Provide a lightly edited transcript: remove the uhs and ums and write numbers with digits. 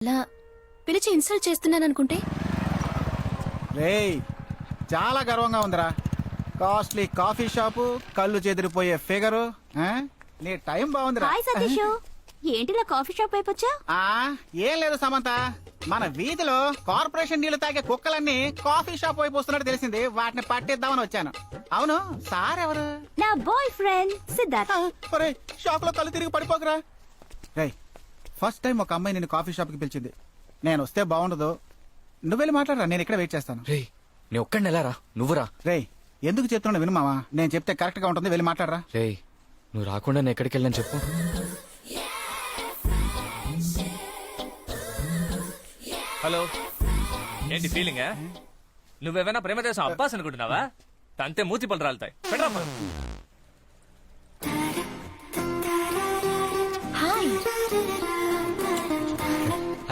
అలా పిలిచి ఇన్సల్ట్ చేస్తున్నాననుకుంటే. రేయ్ చాలా గర్వంగా ఉందిరా. కాస్ట్లీ కాఫీ షాపు, కళ్ళు చెదిరిపోయే ఫిగరు. నీ టైం బాగుందిరా. హాయ్ సతీష్, ఏంటిలా కాఫీ షాప్ వైపు వచ్చా? ఏం లేదు సమంత, మన వీధిలో కార్పొరేషన్ నీళ్లు తాగే కుక్కలన్నీ కాఫీ షాప్ వైపు వస్తున్నట్టు తెలిసింది. వాటిని పట్టిద్దామని వచ్చాను. అవును, సార్ ఎవరు? నా బాయ్ ఫ్రెండ్ సిద్ధార్థ్. షాప్ లో కళ్ళు తిరిగి పడిపోకరా. రేయ్ ఫస్ట్ టైం ఒక అమ్మాయి నేను కాఫీ షాప్ కి పిలిచింది. నేను వస్తే బాగుండదు. నువ్వు వెళ్ళి మాట్లాడరా, నేను ఇక్కడ వెయిట్ చేస్తాను. రే నీ ఒక్కడిని ఎలా రా, నువ్వురా. రేయ్ ఎందుకు చెప్తున్నా విను మావా, నేను చెప్తే కరెక్ట్ గా ఉంటుంది. వెళ్ళి మాట్లాడరా. రే నువ్వు రాకుండా నేను ఎక్కడికి వెళ్ళని చెప్పు. హలో, ఏంటి ఫీలింగ్? నువ్వేమైనా ప్రేమ దేశం అబ్బాస్ అనుకుంటున్నావా? తంతే మూతి పళ్ళు రాలుతాయి. పెట్టరా హాయ్